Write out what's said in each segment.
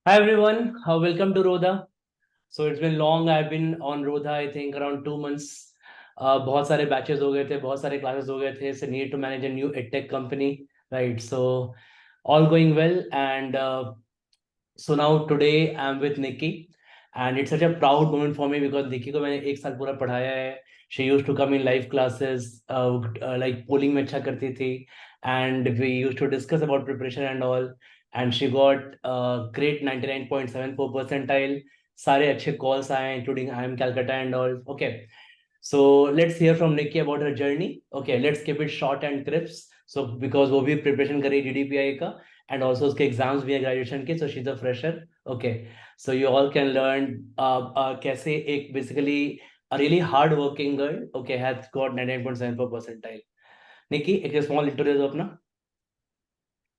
Hi everyone, welcome to Rodha. So it's been long. I've been on Rodha, I think around 2 months. बहुत सारे batches हो गए थे, बहुत सारे क्लासेस हो गए थे. So need to manage a new edtech company, right? So all going well, and so now today I'm with Nikki, and it's such a proud moment for me because Nikki को मैंने एक साल पूरा पढ़ाया है. She used to come in live classes, like polling में अच्छा करती थी, and we used to discuss about preparation and all. And she got great 99.74 percentile. सारे अच्छे calls आए, including IIM Calcutta and all. Okay, so let's hear from Nikki about her journey. Okay, let's keep it short and crisp. So because वो भी preparation कर रही है GDPI का, and also उसके exams भी है graduation के, so she's a fresher. Okay, so you all can learn कैसे एक basically a really hard working girl, okay, has got 99.74 percentile. Nikki, एक small intro दे दो अपना.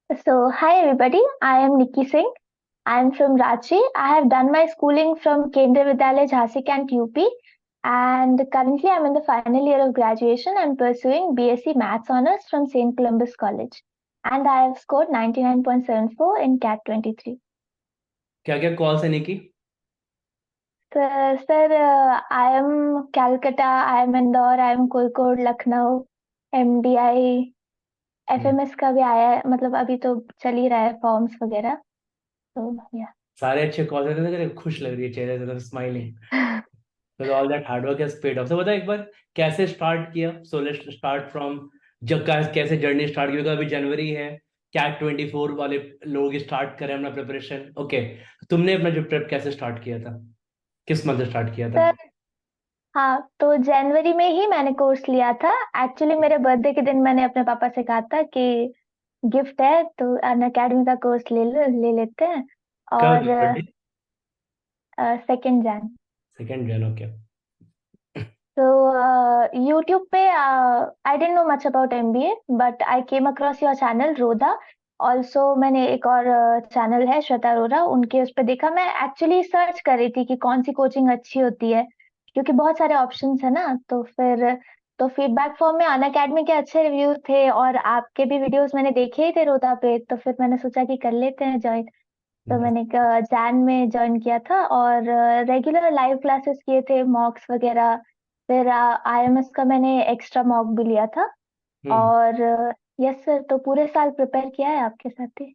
So, hi everybody, I am Nikki Singh. I am from Ranchi. I have done my schooling from Kendriya Vidyalaya, Jhansi Cant, UP, and currently I am in the final year of graduation and pursuing BSc Maths Honours from St. Columbus College. And I have scored 99.74 in CAT 23. क्या क्या calls है Nikki? Sir, I am Calcutta, I am Indore, I am Kozhikode, Lucknow, MDI, FMS का भी आया है, मतलब अभी तो चल ही रहा है फॉर्म्स वगैरह. तो या सारे अच्छे calls है, तेरे खुश लग रही है चेहरे से, smiling. So all that hard work has paid off. So बता एक बार कैसे स्टार्ट किया. So let's start from जब कैसे जर्नी स्टार्ट की, क्योंकि अभी जनवरी है. कैट 24 वाले लोग स्टार्ट करें अपना प्रिपरेशन. ओके, तुमने अपना जो प्रेप कैसे स्टार्ट किया था, किस मंथ से स्टार्ट किया था? सर, हाँ तो जनवरी में ही मैंने कोर्स लिया था. एक्चुअली मेरे बर्थडे के दिन मैंने अपने पापा से कहा था कि गिफ्ट है तो अन अकेडमी का कोर्स ले लेते हैं. कब और बर्थडे? 2nd Jan. 2 जन, ओके. तो यूट्यूब पे I didn't know much about MBA but I came across your channel रोदा. ऑल्सो मैंने एक और चैनल है श्वेता अरोरा, उनके उस पर देखा. मैं एक्चुअली सर्च कर रही थी कि कौन सी कोचिंग अच्छी होती है क्योंकि बहुत सारे ऑप्शंस है ना. तो फीडबैक फॉर्म में अन अकेडमी के अच्छे रिव्यू थे और आपके भी वीडियोस मैंने देखे ही थे रोदा पे, तो फिर मैंने सोचा कि कर लेते हैं ज्वाइन. तो मैंने जैन में ज्वाइन किया था और रेगुलर लाइव क्लासेस किए थे, मॉक्स वगैरह. फिर IMS का मैंने एक्स्ट्रा मॉक भी लिया था. हम्म. और यस सर, तो पूरे साल प्रिपेयर किया है आपके साथ ही.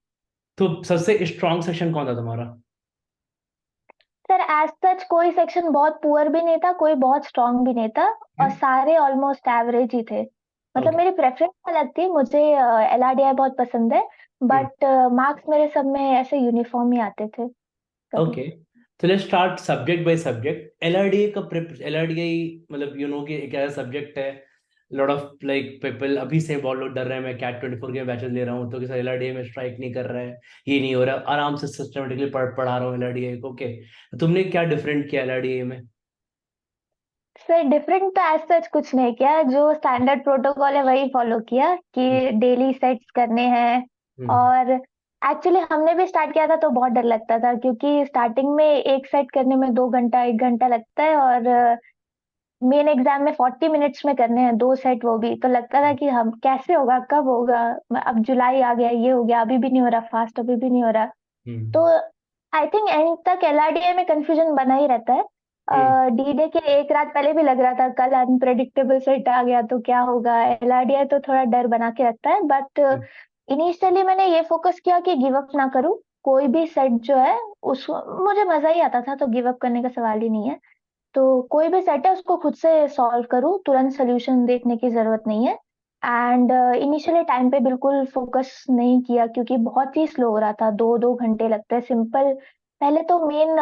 तो सबसे स्ट्रॉन्ग सेक्शन कौन था तुम्हारा? सर एज सच कोई सेक्शन बहुत पुअर भी नहीं था, कोई बहुत स्ट्रांग भी नहीं था. और सारे ऑलमोस्ट एवरेज ही थे. मतलब ओके. मेरी प्रेफरेंस अलग थी, मुझे LRDI बहुत पसंद है. बट मार्क्स मेरे सब में ऐसे यूनिफॉर्म ही आते थे कभी. ओके, तो let's start subject by subject. LRDA का एलआरडीए मतलब यू नो कि एक ऐसा सब्जेक्ट है. लॉट ऑफ लाइक पीपल अभी से बहुत लोग डर रहे हैं, मैं कैट 24 के बैचेस ले रहा हूँ तो कि सर एलआरडीए में स्ट्राइक नहीं कर रहा है, ये नहीं हो रहा, आराम से सिस्टमेटिकली पढ़ा रहा हूँ एलआरडीए को. ओके, तुमने क्या डिफरेंट किया एलआरडीए में? सर डिफरेंट तो एज सच कुछ नहीं किया, जो स्टैंडर्ड प्रोटोकॉल है वही फॉलो किया कि डेली सेट्स करने हैं. हम्म. और एक्चुअली हमने भी स्टार्ट किया था तो बहुत डर लगता था क्योंकि स्टार्टिंग में एक सेट करने में 2 घंटा 1 घंटा लगता है और मेन एग्जाम में 40 मिनट्स में करने हैं 2 सेट, वो भी तो लगता था कि हम कैसे होगा, कब होगा. अब जुलाई आ गया, ये हो गया, अभी भी नहीं हो रहा फास्ट, अभी भी नहीं हो रहा. हम्म. तो आई थिंक एंड तक LRDI में कंफ्यूजन बना ही रहता है. हम्म. D-Day के एक रात पहले भी लग रहा था कल अनप्रेडिक्टेबल सेट आ गया तो क्या होगा. LRDI तो थोड़ा डर बना के रखता है. But hmm. इनिशियली मैंने ये फोकस किया कि गिव अप ना करूं. कोई भी सेट जो है उस मुझे मजा ही आता था, तो गिव अप करने का सवाल ही नहीं है. तो कोई भी सेट है उसको खुद से सॉल्व करूँ, तुरंत सोल्यूशन देखने की जरूरत नहीं है. एंड इनिशियली टाइम पे बिल्कुल फोकस नहीं किया क्योंकि बहुत ही स्लो हो रहा था, 2 2 घंटे लगते हैं सिंपल. पहले तो मेन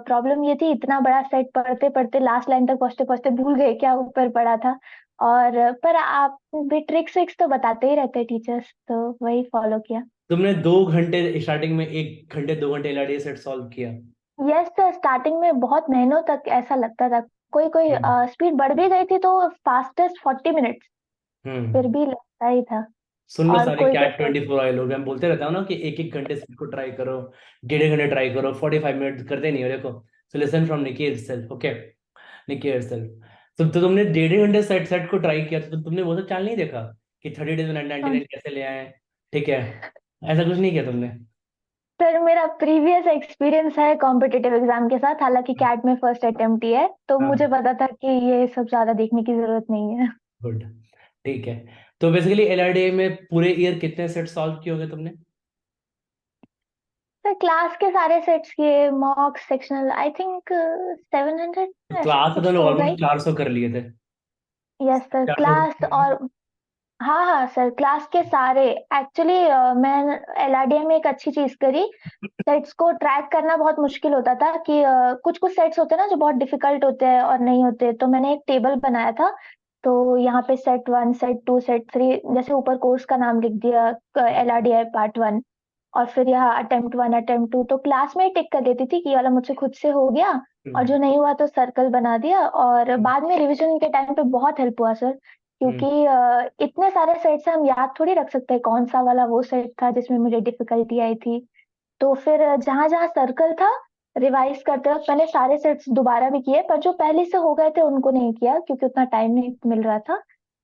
प्रॉब्लम ये थी, इतना बड़ा सेट पढ़ते पढ़ते लास्ट लाइन तक पहुंचते पहुंचते भूल गए क्या ऊपर पढ़ा था. और पर आप भी ट्रिक्स विक्स तो बताते ही रहते टीचर्स, तो वही फॉलो किया. तुमने 2 घंटे स्टार्टिंग में, 1 घंटे 2 घंटे एलआरडीए सेट सॉल्व किया? यस सर, स्टार्टिंग में बहुत महीनों तक ऐसा लगता था. कोई कोई हम्म. स्पीड बढ़ भी गई थी तो फास्टेस्ट 40 मिनट्स फिर हम्म. भी लगता ही था. सुन लो और सारे कोई कैट कोई 24 वाले लोग, हम बोलते रहता हूँ ना कि एक एक घंटे से को ट्राई करो, 1.5 घंटे ट्राई करो, 45 मिनट करते नहीं हो, देखो. So listen from Nikki herself. Okay, Nikki herself. तो तुमने 1.5 घंटे सेट सेट को ट्राई किया, तो तुमने वो सब चाल नहीं देखा कि 30 डेज में 99 कैसे ले आए? ठीक है, ऐसा कुछ नहीं किया तुमने? सर मेरा प्रीवियस एक्सपीरियंस है कॉम्पिटिटिव एग्जाम के साथ, हालांकि कैट में फर्स्ट अटेम्प्ट ही है, तो मुझे हाँ, पता था कि ये सब ज्यादा देखने की जरूरत नहीं है। गुड, ठीक है। तो बेसिकली एलआरडीए में पूरे ईयर कितने सेट सॉल्व किए होंगे तुमने? सर क्लास के सारे सेट्स किए, मॉक सेक्शनल, आई थिंक 700 तो ऐसा क्लास में कुछ तो तो होगा ही। ऑलमोस्ट 400 कर लिए थे। यस सर, 400 क्लास कर और हाँ हाँ सर, क्लास के सारे। एक्चुअली मैं एलआरडीए में एक अच्छी चीज करी, सेट्स को ट्रैक करना बहुत मुश्किल होता था कि कुछ कुछ सेट्स होते हैं ना जो बहुत डिफिकल्ट होते हैं और नहीं होते, तो मैंने एक टेबल बनाया था। तो यहाँ पे set one, set two, set three, जैसे ऊपर कोर्स का नाम लिख दिया, एलआरडीआई पार्ट वन, और फिर यहाँ अटेम्प्ट वन, अटेम्प्ट टू, तो क्लास में ही टिक कर देती थी कि ये वाला मुझसे खुद से हो गया, और जो नहीं हुआ तो सर्कल बना दिया। और बाद में रिवीजन के टाइम पे बहुत हेल्प हुआ सर, क्योंकि इतने सारे सेट्स हम याद थोड़ी रख सकते हैं कौन सा वाला वो सेट था जिसमें मुझे डिफिकल्टी आई थी। तो फिर जहां जहां सर्कल था, रिवाइज करते वक्त मैंने सारे सेट्स दोबारा भी किए, पर जो पहले से हो गए थे उनको नहीं किया क्योंकि उतना टाइम नहीं मिल रहा था।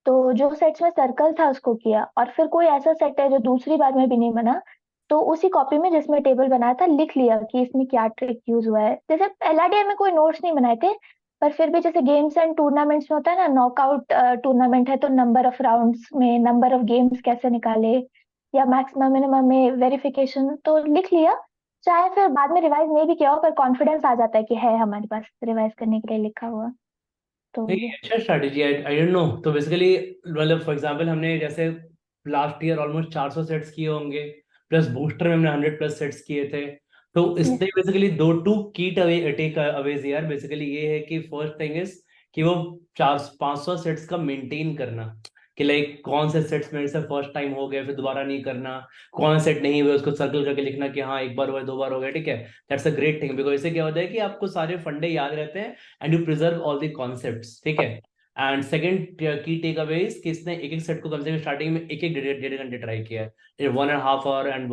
तो जो सेट्स में सर्कल था उसको किया, और फिर कोई ऐसा सेट है जो दूसरी बार में भी नहीं बना, तो उसी कॉपी में जिसमें टेबल बनाया था लिख लिया कि इसमें क्या ट्रिक यूज हुआ है। जैसे एलआरडीआई में कोई नोट्स नहीं बनाए थे, पर फिर भी जैसे गेम्स एंड टूर्नामेंट्स में होता है ना, नॉकआउट टूर्नामेंट है तो नंबर ऑफ राउंड्स में नंबर ऑफ गेम्स कैसे निकाले, या मैक्सिमम मिनिमम में वेरिफिकेशन, तो लिख लिया। चाहे फिर बाद में रिवाइज नहीं भी किया हो, पर कॉन्फिडेंस आ जाता है कि है हमारे पास रिवाइज करने के लिए लिखा हुआ। तो नहीं, अच्छा strategy, I I don't know. तो बेसिकली मतलब फॉर एग्जांपल हमने जैसे लास्ट ईयर ऑलमोस्ट 400 सेट्स किए होंगे, प्लस बूस्टर में हमने 100 प्लस सेट्स किए थे। तो yes, इसने बेसिकली दो टू कीट अवे टेक अवेज यार। बेसिकली ये है कि फर्स्ट थिंग इज कि वो 400-500 सेट्स का मेंटेन करना, कि लाइक कौन से सेट्स मेरे से फर्स्ट टाइम हो गए फिर दोबारा नहीं करना, कौन सेट नहीं हुए उसको सर्कल करके लिखना कि हाँ एक बार हुआ 2 बार हो गया, ठीक है। That's a great thing, because इससे क्या होता है कि आपको सारे फंडे याद रहते हैं and you preserve all the concepts, ठीक है। एंड सेकंड की टेक अवे इज कि इसने एक एक सेट को कम से कम स्टार्टिंग में एक एक डेढ़ डेढ़ घंटे ट्राई किया है, 1.5 आवर एंड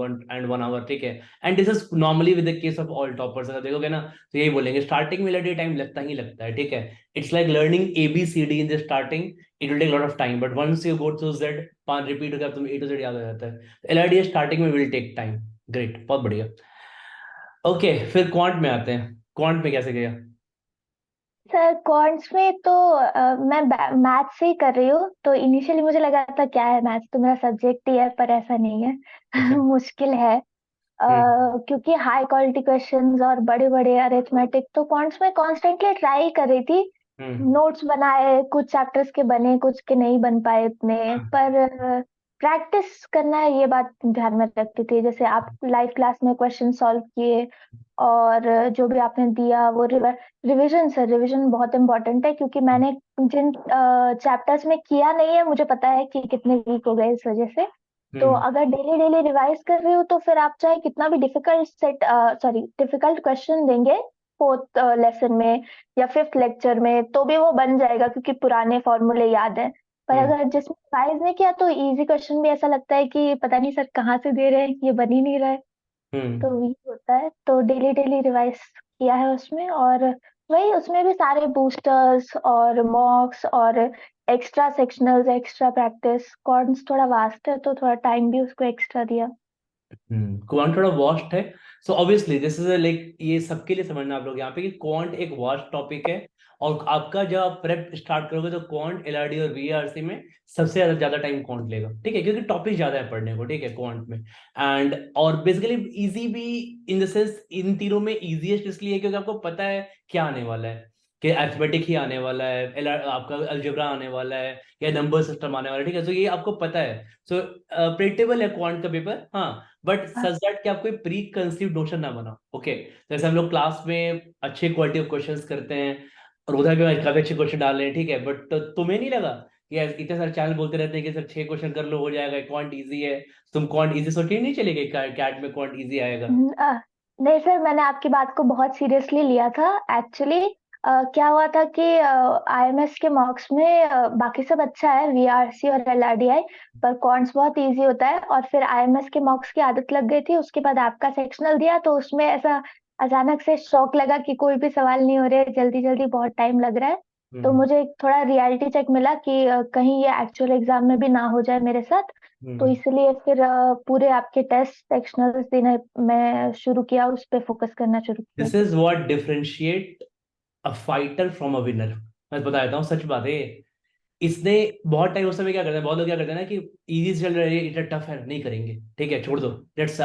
1 आवर, ठीक है। And this is normally with the case of all toppers, अगर देखोगे ना तो यही बोलेंगे स्टार्टिंग में लर्निंग टाइम लगता ही लगता है, ठीक है। It's like learning ABCD in the starting, it will take lot of time, but once you go to Z, 5 repeat हो गया तुम्हें A to Z याद हो जाता है। LRD स्टार्टिंग में विल टेक टाइम। ग्रेट, बहुत बढ़िया। ओके, फिर क्वांट में आते हैं, क्वांट में कैसे गया? सर क्वांट्स में तो मैं मैथ से ही कर रही हूँ, तो इनिशियली मुझे लगा था क्या है, मैथ्स तो मेरा सब्जेक्ट ही है, पर ऐसा नहीं है। अच्छा। मुश्किल है, क्योंकि हाई क्वालिटी क्वेश्चंस और बड़े बड़े अरिथमेटिक, तो क्वांट्स में कॉन्स्टेंटली ट्राई कर रही थी। हम्म। नोट्स बनाए, कुछ चैप्टर्स के बने, कुछ के नहीं बन पाए इतने, पर प्रैक्टिस करना है ये बात ध्यान में रखती थी। जैसे आप लाइव क्लास में क्वेश्चन सॉल्व किए, और जो भी आपने दिया वो रिवीजन, सर रिवीजन बहुत इंपॉर्टेंट है, क्योंकि मैंने जिन चैप्टर्स में किया नहीं है मुझे पता है कि कितने वीक हो गए इस वजह से। तो हम्म। अगर डेली डेली रिवाइज कर रही हो तो फिर आप चाहे कितना भी डिफिकल्ट डिफिकल्ट क्वेश्चन देंगे फोर्थ लेसन में या फिफ्थ लेक्चर में, तो भी वो बन जाएगा क्योंकि पुराने फॉर्मूले याद है। पर हम्म। अगर जिसमें रिवाइज नहीं किया तो इजी क्वेश्चन भी ऐसा लगता है कि पता नहीं सर कहाँ से दे रहे हैं, ये बन ही नहीं रहा है। हम्म। तो ये होता है, तो डेली डेली रिवाइज किया है उसमें, और वही उसमें भी सारे बूस्टर्स और मॉक्स और एक्स्ट्रा सेक्शनल्स, एक्स्ट्रा प्रैक्टिस, कॉर्ड्स थोड़ा वास्ट है तो थोड़ा टाइम भी उसको एक्स्ट्रा दिया। क्वांट थोड़ा वास्ट है। So obviously this is like ये सबके लिए समझना आप लोग यहाँ पे कि क्वांट एक वास्ट टॉपिक है। और आपका जब आप प्रेप स्टार्ट करोगे तो क्वांट, LRD और VRC में सबसे ज्यादा ज्यादा टाइम क्वांट लेगा, ठीक है, क्योंकि टॉपिक ज्यादा है पढ़ने को, ठीक है, क्वांट में। एंड और बेसिकली इजी भी इन द सेंस, इन तीनों में इजीएस्ट इसलिए है क्योंकि आपको पता है क्या आने वाला है, कि अरिथमेटिक ही आने वाला है, आपका अलजेब्रा आने वाला है, या नंबर सिस्टम आने वाला है, ठीक है। तो ये आपको पता है। सो प्रेडिक्टेबल है क्वांट का पेपर, हाँ। बट हाँ, सच दैट कि आप कोई प्री कंसीव नोशन ना बनाओ, ओके। जैसे हम लोग क्लास में अच्छे क्वालिटी ऑफ क्वेश्चंस करते हैं और उधर भी काफी अच्छे क्वेश्चन डाल रहे हैं, ठीक है, बट तुम्हें नहीं लगा कि यार इतने सारे चैनल बोलते रहते हैं कि सर 6 क्वेश्चन कर लो हो जाएगा, क्वांट इजी है, तुम क्वांट इजी सोच के नहीं चलेगा कैट में क्वांट इजी आएगा? नहीं सर, मैंने आपकी बात को बहुत सीरियसली लिया था। एक्चुअली क्या हुआ था कि आईएमएस के मार्क्स में बाकी सब अच्छा है, वीआरसी और एलआरडीआई, पर कॉन्ट्स बहुत इजी होता है, और फिर आईएमएस के मार्क्स की आदत लग गई थी। उसके बाद आपका सेक्शनल दिया तो उसमें ऐसा अचानक से शौक लगा कि कोई भी सवाल नहीं हो रहे, जल्दी जल्दी बहुत टाइम लग रहा है। तो हम्म मुझे एक थोड़ा रियलिटी चेक मिला कि कहीं ये एक्चुअल एग्जाम में भी ना हो जाए मेरे साथ। तो हम्म इसलिए फिर पूरे आपके टेस्ट सेक्शनल्स देने मैं शुरू किया, उस पे फोकस करना शुरू किया। This is what differentiate a fighter from a winner. मैं बता देता हूँ, सच बात है ये। इसने बहुत टाइम उस समय क्या करते हैं, बहुत लोग क्या करते हैं ना कि इजी चल रहा है, इतना टफ है नहीं करेंगे, ठीक है छोड़ दो, लेट्स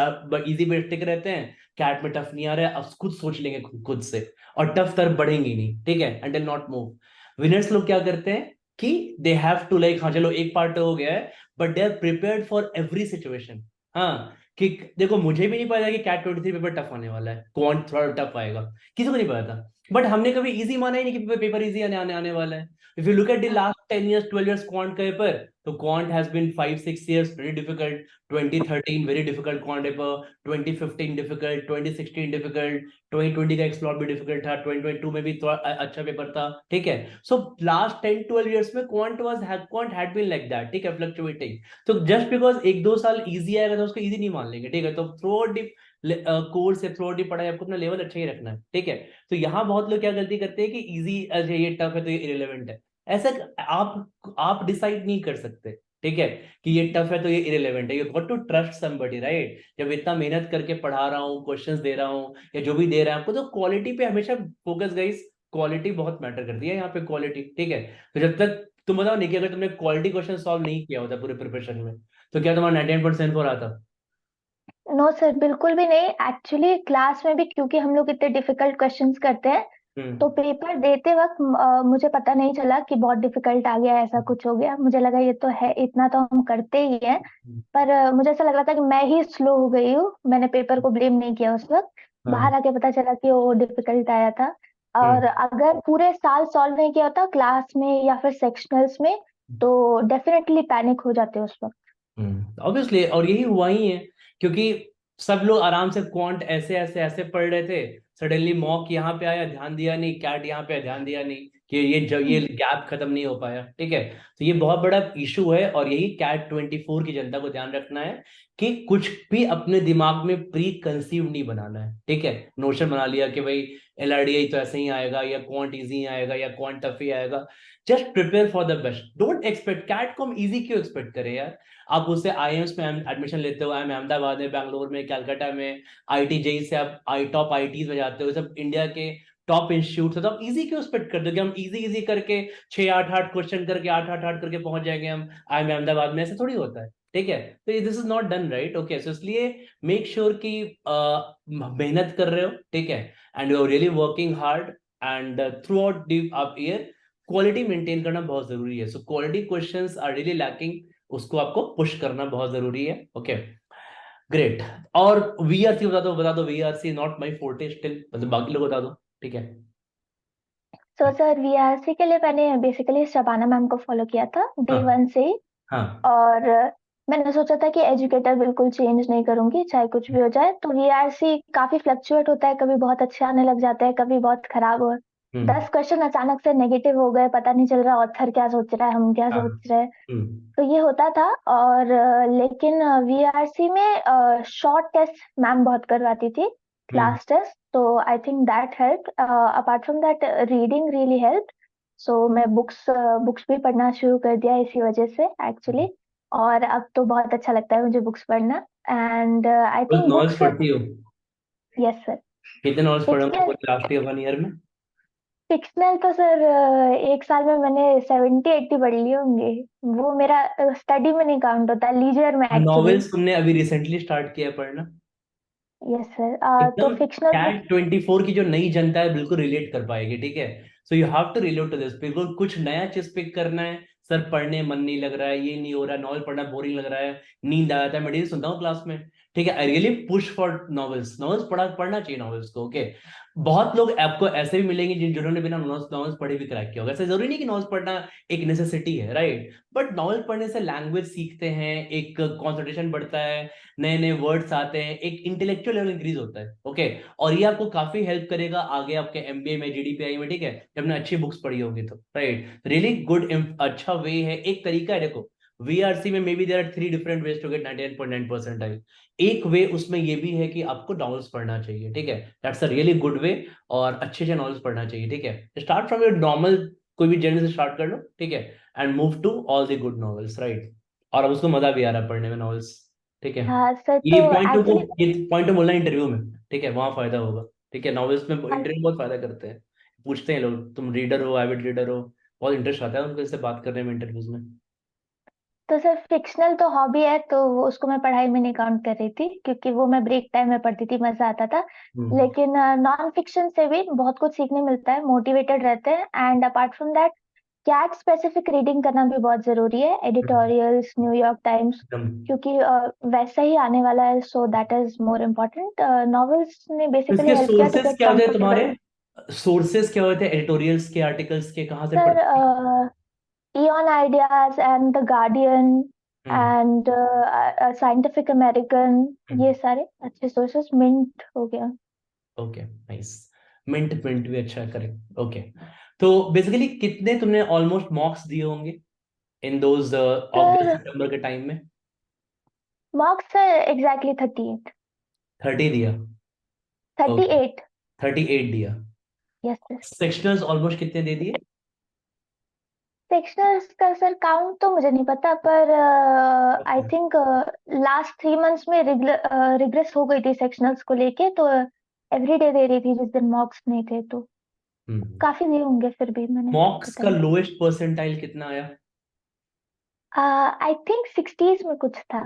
इजी पे टिक रहते हैं। कैट में टफ नहीं आ रहा है, अब खुद सोच लेंगे खुद से, और टफ तरफ बढ़ेंगे ही नहीं, ठीक है, अंटिल नॉट मूव। विनर्स लोग क्या करते हैं कि दे हैव टू लाइक, हाँ चलो एक पार्ट तो हो गया है, but they are prepared for every situation. हाँ, कि देखो मुझे भी नहीं पता कि कैट 23 पेपर टफ आने वाला है, कौन थोड़ा टफ आएगा, किसी को नहीं पता था। बट हमने कभी इजी माना ही नहीं कि पेपर इजी आने वाला है। If you look at the last 10 years, 12 years quant paper, so quant has been 5, 6 years very difficult. 2013 very difficult quant paper, 2015 difficult, 2016 difficult, 2020 का एक्सप्लोर भी डिफिकल्ट था, 2022 में भी थोड़ा अच्छा पेपर था, ठीक है। सो लास्ट 10, 12 years में quant had been like that, ठीक है, फ्लक्चुएटिंग। तो जस्ट बिकॉज 1, 2 साल इजी आएगा तो उसको इजी नहीं मान लेंगे, ठीक है। तो थ्रू आउट दी कोर्स है, थ्रू आउट दी पढ़ाई आपको अपना लेवल अच्छा ही रखना है, ठीक है। तो यहाँ बहुत लोग क्या गलती करते हैं कि इजी, ये टफ है तो ये इरेलीवेंट है। ऐसा आप डिसाइड नहीं कर सकते, ठीक है, कि ये टफ है तो ये इरेलीवेंट है। You got to trust somebody, right. जब इतना मेहनत करके पढ़ा रहा हूँ, क्वेश्चंस दे रहा हूँ या जो भी दे रहा है आपको, तो क्वालिटी पे हमेशा फोकस, गाइस। क्वालिटी बहुत मैटर करती है यहाँ पे, क्वालिटी, ठीक है। तो जब तक तुम बताओ नहीं कि अगर तुमने क्वालिटी क्वेश्चन सॉल्व नहीं किया होता पूरे प्रिपरेशन में, तो क्या तुम्हारा 99% को रहा था? नो सर, बिल्कुल भी नहीं। एक्चुअली क्लास में भी क्योंकि हम लोग इतने डिफिकल्ट क्वेश्चंस करते हैं, तो हम्म पेपर देते वक्त मुझे पता नहीं चला कि बहुत डिफिकल्ट आ गया, ऐसा कुछ हो गया। मुझे लगा ये तो है, इतना तो हम करते ही हैं। पर मुझे ऐसा लग रहा था कि मैं ही स्लो हो गई हूँ। मैंने पेपर को ब्लेम नहीं किया उस वक्त। हाँ बाहर आके पता चला कि वो डिफिकल्ट आया था। और हम्म अगर पूरे साल सॉल्व नहीं किया होता क्लास में या फिर सेक्शनल्स में, तो डेफिनेटली पैनिक हो जाते उस वक्त। ऑब्वियसली, और यही हुआ ही है, क्योंकि सब लोग आराम से क्वांट ऐसे ऐसे ऐसे पढ़ रहे थे। सडनली मॉक यहाँ पे आया, ध्यान दिया नहीं, कैट यहाँ पे आया, ध्यान दिया नहीं, कि ये जब ये गैप खत्म नहीं हो पाया, ठीक है। तो ये बहुत बड़ा इशू है, और यही कैट 24 की जनता को ध्यान रखना है कि कुछ भी अपने दिमाग में प्री कंसीव नहीं बनाना है, ठीक है। नोशन बना लिया कि भाई LRDI तो ऐसे ही आएगा, या क्वांट इजी आएगा, या क्वांट टफ ही आएगा। Just prepare for the best, don't expect CAT को हम इजी क्यों एक्सपेक्ट करें यार। आप उससे IIMs में एडमिशन लेते हो, IIM अहमदाबाद में, बैंगलोर में, कलकत्ता में, IIT JEE से आप टॉप IITs में जाते हो, सब इंडिया के टॉप इंस्टीट्यूट है, तो आप इजी क्यों एक्सपेक्ट करते हो कि हम इजी इजी करके 6, 8, 8 क्वेश्चन करके 8, 8, 8 करके पहुंच जाएंगे हम IIM अहमदाबाद में? ऐसे थोड़ी होता है, ठीक है। तो this is not done right, okay. So इसलिए मेक श्योर कि मेहनत कर रहे हो, ठीक है, and you are really working hard, and throughout the year quality maintain करना बहुत जरूरी है। So quality questions are really lacking, उसको आपको पुश करना बहुत जरूरी है, ओके। ग्रेट। और VRC बता दो, VRC not my forte still, मतलब बाकी लोग बता दो, ठीक है। तो सर वीआरसी के लिए मैंने बेसिकली शबाना मैम को फॉलो किया था हाँ डे 1 से ही। हाँ और मैंने सोचा था कि एजुकेटर बिल्कुल चेंज नहीं करूंगी चाहे कुछ भी हो जाए। तो वीआरसी काफी फ्लक्चुएट होता है, कभी बहुत अच्छे आने लग जाते हैं, कभी बहुत खराब। हो हम्म 10 क्वेश्चन अचानक से नेगेटिव हो गए, पता नहीं चल रहा ऑथर क्या सोच रहा है, हम क्या हाँ सोच रहे हैं। हम्म तो ये होता था। और लेकिन वीआरसी में शॉर्ट टेस्ट मैम बहुत करवाती थी, हम्म क्लास टेस्ट। तो I think that help. Apart from that, reading really help. So मैं बुक्स बुक्स भी पढ़ना शुरू कर दिया इसी वजह से एक्चुअली। और अब तो बहुत अच्छा लगता है मुझे बुक्स पढ़ना। एंड आई रोज थिंक नॉवेल्स बुक्स। पढ़ती हो? Yes sir. कितने नॉवेल्स पढ़े होंगे फिक्शनल। पूरे लास्ट ईयर 1 ईयर में? फिक्शनल तो सर एक साल में मैंने 70-80 पढ़ लिए होंगे। वो मेरा स्टडी में नहीं काउंट होता, लीजर में एक्चुअली। नॉवेल्स तुमने अभी रिसेंटली स्टार्ट किया है पढ़ना? Yes sir. तो एकदम फिक्शनल बुक। कैट 24 की जो नई जनता है बिल्कुल रिलेट कर पाएगी, ठीक है। So you have to relate to this, बिल्कुल कुछ नया चीज पिक करना है। सर पढ़ने मन नहीं लग रहा है, ये नहीं हो रहा है, नॉवल पढ़ना बोरिंग लग रहा है, नींद आ जाता है, मैं डेली सुनता हूँ क्लास में, ठीक है। I really push for novels, novels पढ़ना चाहिए नॉवेल्स को, ओके। बहुत लोग आपको ऐसे भी मिलेंगे जिन्होंने बिना नॉवेल्स नॉवेल्स पढ़े भी क्रैक किया होगा। ऐसा जरूरी नहीं कि नॉवेल्स पढ़ना एक नेसेसिटी है, राइट। बट नॉवेल पढ़ने से लैंग्वेज सीखते हैं, एक कॉन्सेंट्रेशन बढ़ता है, नए नए वर्ड्स आते हैं, एक इंटेलेक्चुअल लेवल इंक्रीज होता है, ओके। और ये आपको काफी हेल्प करेगा आगे आपके MBA में, GDPI में, ठीक है, जब आपने अच्छी बुक्स पढ़ी होगी तो, राइट। रियली गुड, अच्छा वे है, एक तरीका है, देखो। VRC में maybe there are 3 different ways to get 99.9% आई। एक वे उसमें ये भी है कि आपको नॉवेल्स पढ़ना चाहिए, ठीक है, that's a really good way. और अच्छे अच्छे नॉवेल्स पढ़ना चाहिए, ठीक है। स्टार्ट फ्रॉम योर नॉर्मल कोई भी जेनर से स्टार्ट कर लो, ठीक है, and move to all the good novels, right. और अब उसको मजा भी आ रहा है पढ़ने में नॉवेल्स, ठीक है। हाँ सर, ये तो पॉइंट को एक्चुअली ये पॉइंट को बोलना इंटरव्यू में, ठीक है, वहां फायदा होगा, ठीक है। नॉवेल्स में इंटरव्यू बहुत फायदा करते हैं, पूछते हैं लोग तुम रीडर हो, एविड रीडर हो, बहुत इंटरेस्ट आता है उनको इससे बात करने में इंटरव्यूज में। तो सर फिक्शनल तो हॉबी है, तो उसको मैं पढ़ाई में नहीं काउंट कर रही थी, क्योंकि वो मैं ब्रेक टाइम में पढ़ती थी, मजा आता था। हम्म। लेकिन नॉन फिक्शन से भी बहुत कुछ सीखने मिलता है, मोटिवेटेड रहते हैं। And apart from that, CAT specific reading करना भी बहुत जरूरी है, एडिटोरियल्स न्यूयॉर्क टाइम्स, एकदम। क्योंकि वैसा ही आने वाला है, so that is more important. Novels ने तो बेसिकली इसके हेल्प किया टू सोर्सेस गेट क्या होते हैं तुम्हारे? कंफर्टेबल। सोर्सेस क्या होते हैं एडिटोरियल्स के, आर्टिकल्स के, कहाँ से सर, पढ़ते हैं? Eon Ideas and The Guardian hmm. and Scientific American, ये हम्म। सारे अच्छे सोर्सेस, मिंट हो गया। Okay, nice. मिंट, मिंट भी अच्छा है, करेक्ट, ओके। तो बेसिकली कितने तुमने ऑलमोस्ट मॉक्स दिए होंगे इन दोज अगस्त सर सितंबर के टाइम में? Marks sir exactly 38। 30 दिया? थर्टी ओके, एट 38 दिया। Yes sir. सेक्शनल्स ऑलमोस्ट कितने दे दिए? सेक्शनल्स का सर काउंट तो मुझे नहीं पता, पर आई Okay. थिंक लास्ट 3 मंथ्स में रिग्रेस हो गई थी सेक्शनल्स को लेके, तो एवरीडे दे रही थी जिस दिन मॉक्स नहीं थे, तो हम्म। काफी दिए होंगे फिर भी, मैंने मॉक्स पता का नहीं। लोएस्ट परसेंटाइल कितना आया? आई थिंक 60s में कुछ था।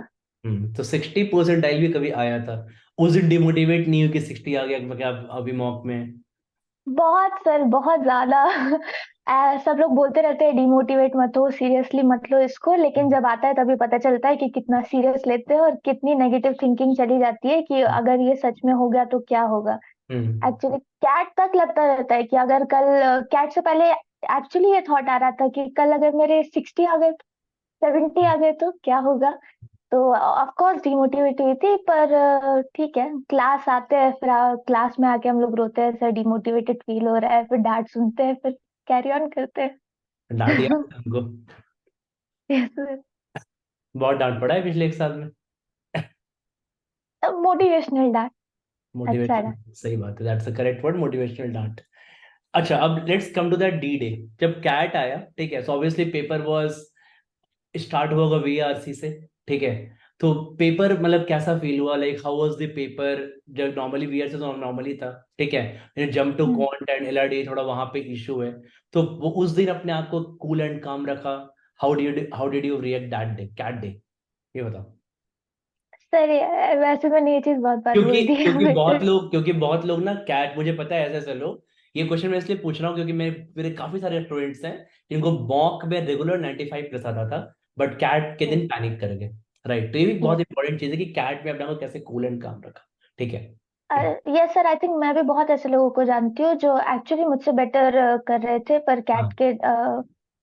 तो 60 परसेंटाइल भी कभी आया था? उस दिन डिमोटिवेट नहीं हुई कि 60 आ गया, मैं क्या अभी मॉक में? बहुत सर, बहुत ज्यादा। सब लोग बोलते रहते हैं डिमोटिवेट मत हो, सीरियसली मत लो इसको, लेकिन जब आता है तभी पता चलता है कि कितना सीरियस लेते हैं और कितनी नेगेटिव थिंकिंग चली जाती है कि अगर ये सच में हो गया तो क्या होगा। हम्म। एक्चुअली कैट तक लगता रहता है कि अगर कल, कैट से पहले एक्चुअली ये थॉट आ रहा था कि कल अगर मेरे 60 आ गए, 70 आ गए तो क्या होगा। तो ऑफ कोर्स डिमोटिवेट हुई थी, पर ठीक है, क्लास आते हैं, फिर क्लास में आके हम लोग रोते हैं, सर डिमोटिवेटेड फील हो रहा है, फिर डांट सुनते हैं, फिर कैरी ऑन करते डांट हैं। याद है तुमको? यस। बहुत डांट पड़ा है पिछले एक साल में। मोटिवेशनल डांट। अच्छा मोटिवेशनल, डांट। सही बात है, that's the correct word, motivational डांट। अच्छा, अब let's come to that D day, जब कैट आया, ठीक है, so obviously paper was start हुआ होगा वीआरसी से, ठीक है। तो पेपर मतलब कैसा फील हुआ, like how was the paper? जब नॉर्मली वीआरसी तो नॉर्मली था, ठीक है, jump to hmm. Quant and LRD थोड़ा वहां पे इशू है, तो वो उस दिन अपने आप को कूल एंड काम रखा? How did you react that day, CAT day, ये बताओ। सर वैसे मैंने ये चीज बहुत बार क्योंकि बोल दी है क्योंकि बट। बहुत लोग ना कैट, मुझे पता है ऐसे ऐसे लोग, ये क्वेश्चन मैं इसलिए पूछ रहा हूँ क्योंकि मेरे काफी सारे स्टूडेंट्स हैं जिनको मॉक में रेगुलर 95 प्लस आता था, बट कैट के दिन पैनिक कर गए, राइट। तो ये भी बहुत यस। इंपॉर्टेंट चीज है कि कैट में अपना को कैसे कूल एंड काम रखा, ठीक है। यस सर, आई थिंक मैं भी बहुत ऐसे लोगों को जानती हूँ जो एक्चुअली मुझसे बेटर कर रहे थे, पर कैट हाँ। के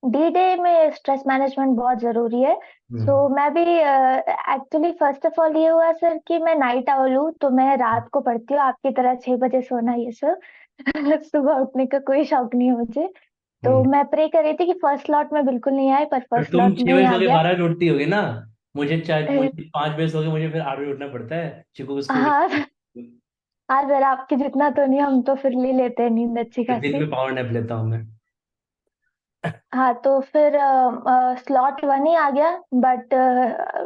डी डे में स्ट्रेस मैनेजमेंट बहुत जरूरी है। सो हम्म। मैं भी एक्चुअली फर्स्ट ऑफ ऑल ये हुआ सर कि मैं नाइट आउल हूँ, तो मैं रात को पढ़ती हूँ, आपकी तरह 6 बजे सोना ये सब। सुबह उठने का कोई शौक नहीं है मुझे। तो हम्म। मैं प्रे कर रही थी कि फर्स्ट स्लॉट में बिल्कुल नहीं आए, पर पर फर्स्ट तुम स्लॉट 6 में ही बजे आ सो के गया। 12 बजे उठती होगी ना? मुझे 5 बजे सो के मुझे फिर 8 बजे उठना पड़ता है, चिको को स्कूल। हाँ। हाँ सर, आपके जितना तो नहीं, हम तो फिर ले लेते हैं नींद अच्छी दिन खासी। में पावर नैप लेता हूँ मैं। हाँ, तो फिर स्लॉट वन ही आ गया, बट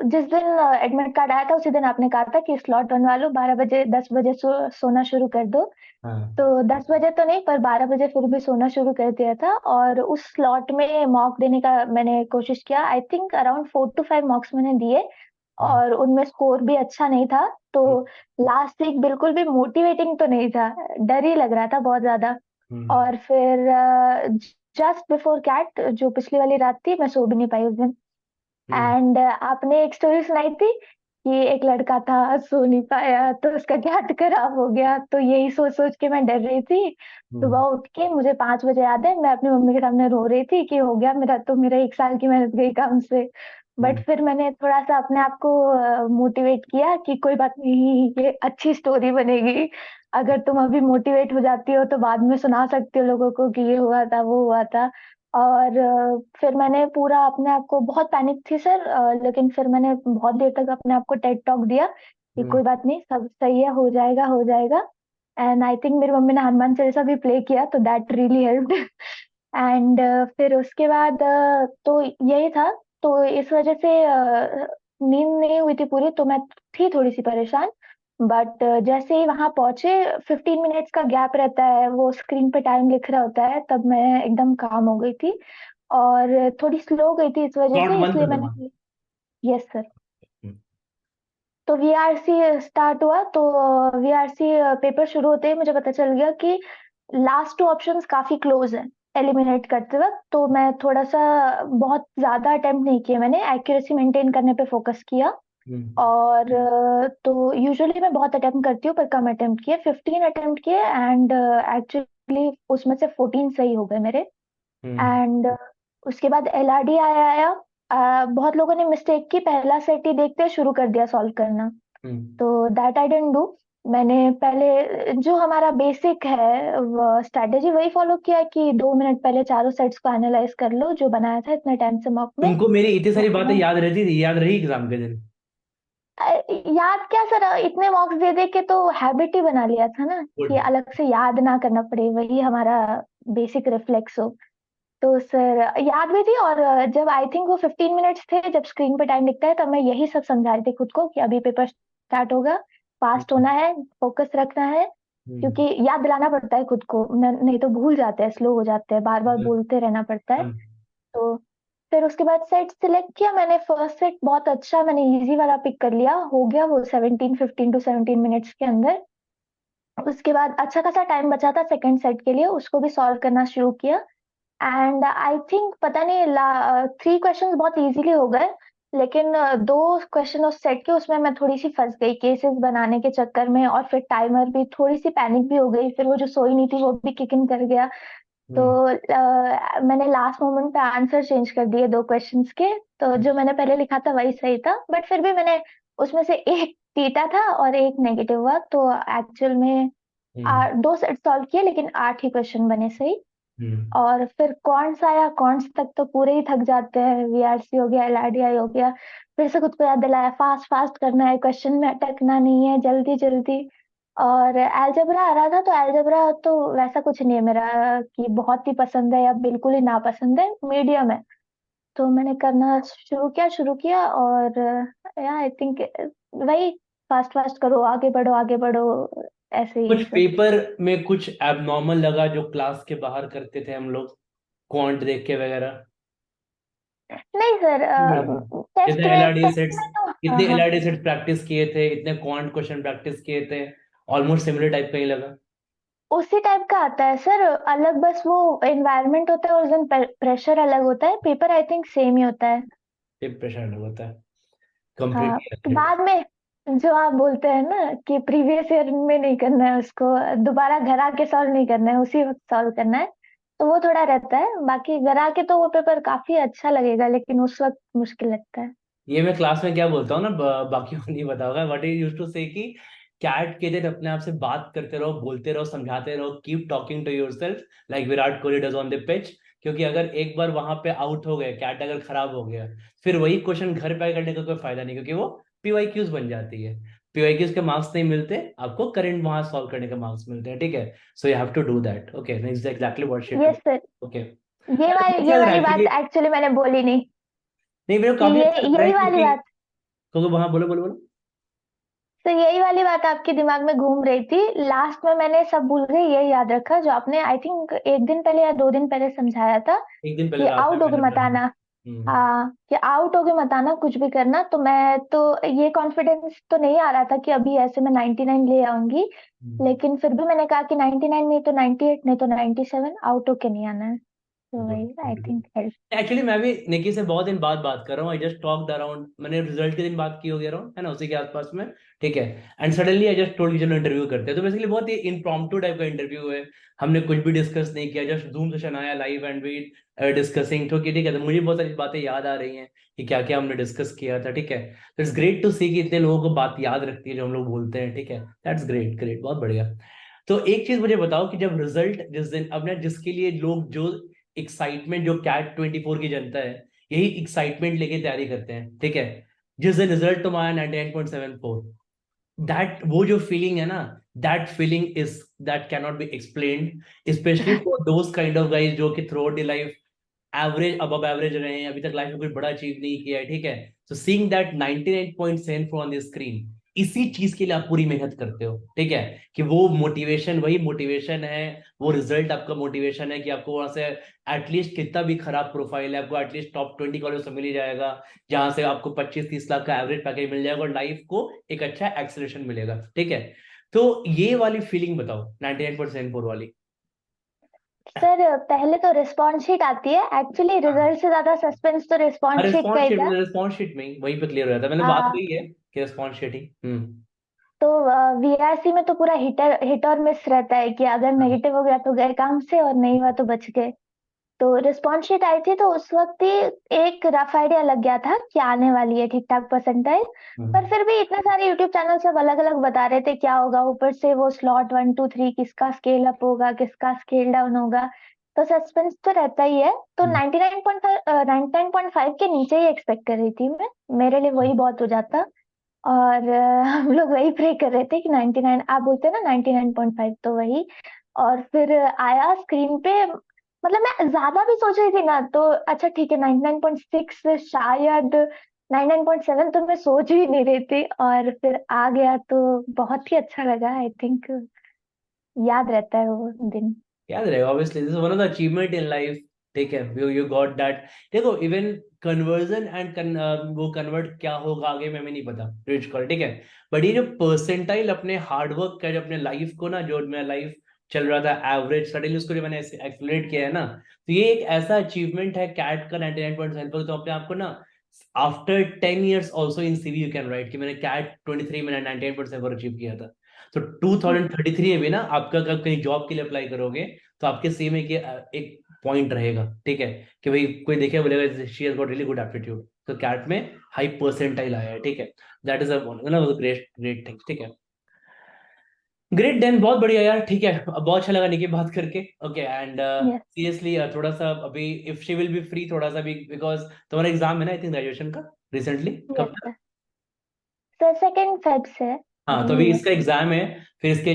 जिस दिन एडमिट कार्ड आया था उसी दिन आपने कहा था कि स्लॉट वन वालों 12 बजे 10 बजे सोना शुरू कर दो। हाँ। तो 10 बजे तो नहीं, पर 12 बजे फिर भी सोना शुरू कर दिया था, और उस स्लॉट में मॉक देने का मैंने कोशिश किया। आई थिंक अराउंड 4 to 5 मॉक्स मैंने दिए, हम्म। और उनमें स्कोर भी अच्छा नहीं था। तो लास्ट वीक बिल्कुल भी मोटिवेटिंग तो नहीं था, डर ही लग रहा था बहुत ज्यादा। हम्म। और फिर जस्ट बिफोर कैट, जो पिछली वाली रात थी, मैं सो भी नहीं पाई उस दिन। हम्म। एंड आपने एक स्टोरी सुनाई थी कि एक लड़का था, सो नहीं पाया तो उसका कैट खराब हो गया, तो यही सोच सोच के मैं डर रही थी। सुबह हम्म। उठ के मुझे 5 बजे याद है, मैं अपनी मम्मी के सामने रो रही थी कि हो गया मेरा, तो मेरा 1 साल की मेहनत गई काम से। बट हम्म। फिर मैंने थोड़ा सा अपने आप को मोटिवेट किया कि कोई बात नहीं, ये अच्छी स्टोरी बनेगी। अगर तुम अभी मोटिवेट हो जाती हो तो बाद में सुना सकती हो लोगों को कि ये हुआ था वो हुआ था। और फिर मैंने पूरा अपने आप को, बहुत पैनिक थी सर, लेकिन फिर मैंने बहुत देर तक अपने आप को टेड टॉक दिया कि हम्म। कोई बात नहीं, सब सही है, हो जाएगा हो जाएगा। एंड आई थिंक मेरी मम्मी ने हनुमान चालीसा भी प्ले किया, तो दैट रियली हेल्प्ड। एंड फिर उसके बाद तो यही था। तो इस वजह से नींद नहीं हुई थी पूरी, तो मैं थी थोड़ी सी परेशान। बट जैसे ही वहां पहुंचे, 15 मिनट्स का गैप रहता है, वो स्क्रीन पे टाइम लिख रहा होता है, तब मैं एकदम काम हो गई थी। और थोड़ी स्लो गई थी इस वजह स्लॉट से, 1 इसलिए पे था। मैंने। Yes sir. हम्म, तो वीआरसी स्टार्ट हुआ, तो वीआरसी पेपर शुरू होते ही मुझे पता चल गया कि लास्ट 2 ऑप्शंस काफी क्लोज हैं एलिमिनेट करते वक्त। तो मैं थोड़ा सा, बहुत ज्यादा अटेम्प्ट नहीं किए मैंने, एक्यूरेसी मेंटेन करने पे फोकस किया। हम्म, और तो यूजुअली मैं बहुत अटेम्प्ट करती हूँ, पर कम अटेम्प्ट किए, 15 अटेम्प्ट किए। एंड एक्चुअली उसमें से 14 सही हो गए मेरे। हम्म, एंड उसके बाद एलआरडी आया। बहुत लोगों ने मिस्टेक की, पहला सेट ही देखते शुरू कर दिया सॉल्व करना। हम्म। तो दैट आई डेंट डू। मैंने पहले जो हमारा बेसिक है वो स्ट्रैटेजी वही फॉलो किया कि 2 मिनट पहले चारों सेट्स को एनालाइज कर लो जो बनाया था इतने टाइम से मॉक में। तुमको मेरी इतनी सारी बातें तो याद रहती थी, याद रही एग्जाम के दिन? याद क्या सर, इतने मॉक्स दे दे के तो हैबिट ही बना लिया था ना, कि गुड। अलग से याद ना करना पड़े, वही हमारा बेसिक रिफ्लेक्स हो। तो सर याद भी थी। और जब आई थिंक वो 15 मिनट्स थे, जब स्क्रीन पे टाइम दिखता है, तब मैं यही सब समझा रही थी खुद को कि अभी पेपर स्टार्ट होगा, फास्ट होना है, फोकस रखना है। क्योंकि याद दिलाना पड़ता है खुद को, नहीं तो भूल जाते हैं, स्लो हो जाते हैं, बार बार बोलते रहना पड़ता है। तो फिर उसके बाद सेट सिलेक्ट किया मैंने। फर्स्ट सेट बहुत अच्छा, मैंने इजी वाला पिक कर लिया, हो गया वो 15 टू 17 मिनट्स के अंदर। उसके बाद अच्छा खासा टाइम बचा था सेकंड सेट के लिए, उसको भी सॉल्व करना शुरू किया। एंड आई थिंक पता नहीं 3 क्वेश्चंस बहुत इजीली हो गए। लेकिन 2 क्वेश्चन उस सेट के, उसमें मैं थोड़ी सी फंस गई केसेस बनाने के चक्कर में, और फिर टाइमर भी, थोड़ी सी पैनिक भी हो गई, फिर वो जो सोई नहीं थी वो भी किक इन कर गया। तो हम्म, मैंने लास्ट मोमेंट पे आंसर चेंज कर दिए 2 क्वेश्चंस के। तो जो मैंने पहले लिखा था वही सही था, बट फिर भी मैंने उसमें से एक जीता था और एक नेगेटिव हुआ। तो एक्चुअल में हम्म, 2 सेट सॉल्व किए, लेकिन 8 ही क्वेश्चन बने सही। हम्म। और फिर कॉन्ट्स आया, कॉन्ट्स तक तो पूरे ही थक जाते हैं, वीआरसी हो गया, एलआरडीआई हो गया। फिर से खुद को याद दिलाया, फास्ट फास्ट करना है, क्वेश्चन में अटकना नहीं है, जल्दी जल्दी। और अलजेब्रा आ रहा था, तो अलजेब्रा तो वैसा कुछ नहीं है मेरा कि बहुत ही पसंद है या बिल्कुल ही नापसंद है, मीडियम है। तो मैंने करना शुरू किया। और या आई थिंक वही, फास्ट फास्ट करो, आगे बढ़ो आगे बढ़ो, ऐसे ही कुछ सब। पेपर में कुछ एबनॉर्मल लगा जो क्लास के बाहर करते थे हम लोग, क्वांट देख के वगैरह? नहीं सर, लगा टेस्ट जितने में एलआरडी टेस्ट सेट्स, में तो हाँ इतने हाँ। एलआरडी सेट्स प्रैक्टिस किए थे, इतने क्वांट क्वेश्चन प्रैक्टिस किए थे, ऑलमोस्ट सिमिलर टाइप का ही लगा। उसी टाइप का आता है सर, अलग बस वो एनवायरनमेंट होता है उस दिन, प्रेशर अलग होता है, पेपर आई थिंक सेम ही होता है। फिर प्रेशर अलग होता है, हाँ, कंप्लीटली तो अलग। बाद में जो आप बोलते हैं ना कि प्रीवियस ईयर में नहीं करना है उसको, दोबारा घर आके सॉल्व नहीं करना है, उसी वक्त सॉल्व करना है, तो वो थोड़ा रहता है। बाकी घर आके तो वो पेपर काफी अच्छा लगेगा, लेकिन उस वक्त मुश्किल लगता है। ये मैं क्लास में क्या बोलता हूँ ना, बाकियों को नहीं पता होगा, बट ही यूज टू से कि कैट के दिन अपने आप से बात करते रहो, बोलते रहो, समझाते रहो, keep talking to yourself like Virat Kohli does on the pitch. क्योंकि अगर एक बार वहां पे आउट हो गए, कैट अगर खराब हो गया, फिर वही क्वेश्चन घर पे करने का कोई फायदा नहीं, क्योंकि वो पीवाईक्यूज बन जाती है। पीवाईक्यूज के मार्क्स नहीं मिलते आपको, करंट वहां सॉल्व करने के मार्क्स मिलते हैं, ठीक है? So you have to do that, okay? Exactly what she to. Yes sir. Okay. ये अच्छा लग रहा है वाली बात एक्चुअली। एक्चुअली मैंने बोली नहीं, नहीं, मेरे को कि काफी ये अच्छा लग रहा है यही वाली क्योंकि, बात। वहां बोलो बोलो बोलो। तो यही वाली बात आपके दिमाग में घूम रही थी, लास्ट में मैंने सब भूल गई, ये याद रखा जो आपने आई थिंक 1 दिन पहले या 2 दिन पहले समझाया था, एक दिन पहले कि रात में आउट होके मैंने मत प्लान। आना। हाँ, कि आउट होके मत आना कुछ भी करना। तो मैं तो, ये कॉन्फिडेंस तो नहीं आ रहा था कि अभी ऐसे मैं 99 ले आऊंगी। लेकिन फिर भी मैंने कहा कि 99 नहीं तो 98, नहीं तो 97, आउट होके नहीं आना है। तो गुड वही I good good. Think help. Actually मैं भी निकी से बहुत दिन बाद बात कर रहा हूँ, आई जस्ट टॉक्ड अराउंड, मैंने रिजल्ट के दिन बात की होगी अराउंड, है ना, उसी के आसपास में, ठीक है? And suddenly I just told कि चलो इंटरव्यू करते हैं। तो बेसिकली बहुत ही इम्प्रॉम्प्टू टाइप का इंटरव्यू है, हमने कुछ भी डिस्कस नहीं किया, जस्ट जूम सेशन आया लाइव एंड वी डिस्कसिंग, तो ठीक है? तो मुझे बहुत सारी बातें याद आ रही हैं कि क्या क्या हमने डिस्कस किया था, ठीक है? तो इट्स ग्रेट टू सी कि इतने लोगों को बात याद रखती है जो हम लोग बोलते हैं, ठीक है? दैट्स ग्रेट ग्रेट, बहुत बढ़िया। तो एक चीज मुझे बताओ कि जब रिजल्ट जिस दिन, अब ना जिसके लिए लोग जो एक्साइटमेंट, जो कैट 24 की जनता है यही एक्साइटमेंट लेके तैयारी करते हैं, ठीक है? जिस दिन रिजल्ट तुम्हारा 99.74, दैट वो जो फीलिंग है ना, that feeling is that can not be explained, specially for those kind of guys जो कि through out the life average अब एवरेज रहे हैं, अभी तक लाइफ में कुछ बड़ा अचीव नहीं किया है, ठीक है। सो seeing that 99.74 on the screen, इसी चीज के लिए आप पूरी मेहनत करते हो, ठीक है। कि वो मोटिवेशन, वही मोटिवेशन है, वो रिजल्ट आपका मोटिवेशन है कि आपको वहां से एटलीस्ट कितना भी खराब प्रोफाइल है, आपको एटलीस्ट टॉप 20 कॉलेज से मिल ही जाएगा, जहां से आपको 25-30 लाख का एवरेज पैकेज मिल जाएगा और लाइफ को एक अच्छा एक्सेलरेशन मिलेगा, ठीक है। तो ये वाली फीलिंग बताओ 99.74 वाली। सर पहले तो रिस्पॉन्स शीट आती है, एक्चुअली रिजल्ट से ज्यादा सस्पेंस तो रिस्पॉन्स शीट का ही था। रिस्पॉन्स शीट में ही वहीं पे क्लियर हो जाता है, मैंने बात आ, कही है कि रिस्पॉन्स शीट ही। तो वीआरसी में तो पूरा हिट और मिस रहता है कि अगर नेगेटिव हो गया तो गए काम से, और नहीं हुआ तो बच गए। तो रिस्पॉन्स शीट आई थी तो उस वक्त ही एक रफ आइडिया लग गया था कि आने वाली है ठीक ठाक परसेंटाइल। पर हम्म। फिर भी इतने सारे यूट्यूब चैनल सब अलग अलग बता रहे थे क्या होगा, ऊपर से वो स्लॉट 1 2 3 किसका स्केल अप होगा किसका स्केल डाउन होगा, तो सस्पेंस तो रहता ही है। तो हम्म। 99.5 के नीचे ही एक्सपेक्ट कर रही थी मैं, मेरे लिए वही बहुत हो जाता। और हम लोग वही प्रे कर रहे थे कि 99, आप बोलते हैं ना 99.5, तो वही। और फिर आया स्क्रीन पे, मतलब मैं ज्यादा भी सोच रही थी ना, तो अच्छा ठीक है 99.6 शायद, 99.7 तो मैं सोच ही नहीं रही थी, और फिर आ गया तो बहुत ही अच्छा लगा। आई थिंक याद रहता है वो दिन। याद रहेगा obviously, this is one of the achievement in life, ठीक है। You got that. देखो इवन कन्वर्जन एंड वो कन्वर्ट क्या होगा आगे में हमें नहीं पता, रिच कर, ठीक है। बट ये जो परसेंटाइल अपने हार्डवर्क का, जो अपने लाइफ को ना, जो मेरा लाइफ चल रहा था एवरेज, सडनली उसको जो मैंने एक्सप्लेट किया है ना, तो ये एक ऐसा अचीवमेंट है कैट का 99.7, तो अपने आप को ना after 10 years also in CV you can write कि मैंने कैट 23 में 98.7 अचीव किया था। तो 2033 में भी ना आपका कब कहीं जॉब के लिए अप्लाई करोगे, तो आपके सी में एक पॉइंट रहेगा, ठीक है, कि भाई कोई देखे बोलेगा she has got really good aptitude, तो कैट में हाई परसेंटाइल आया है, ठीक है। That is a great great thing, ठीक है। ग्रेट देन, बहुत बढ़िया यार, ठीक है। अब बहुत अच्छा लगा निकी बात करके, ओके। And yes. सीरियसली थोड़ा सा अभी if she will be free थोड़ा सा भी, बिकॉज तुम्हारा एग्जाम है ना आई थिंक ग्रेजुएशन का रिसेंटली, यस कब? सर। सर सेकेंड फेब से है, हाँ, तो अभी अभी है। इसका एग्जाम है, फिर इसके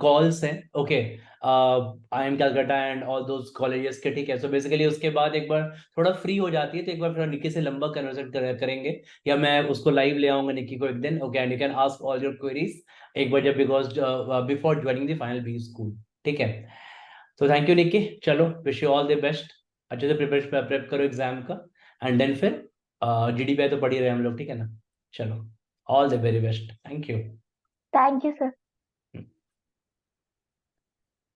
कॉल्स हैं, okay. I am Calcutta and all those colleges के, ठीक है। सो बेसिकली उसके बाद एक बार थोड़ा फ्री हो जाती है तो एक बार फिर निक्की से लंबा कन्वर्सेट करेंगे, या मैं उसको लाइव ले आऊंगा निक्की को एक दिन, okay. And you can ask all your queries एक बार जब, because before joining the final B school, ठीक है। तो थैंक यू निक्की, चलो wish you all the best, अच्छे से प्रिपेयर करो एग्जाम का, एंड देन फिर जीडी पे तो पढ़ी रहे हम लोग, ठीक है ना। चलो, all the very best, thank you. Thank you sir.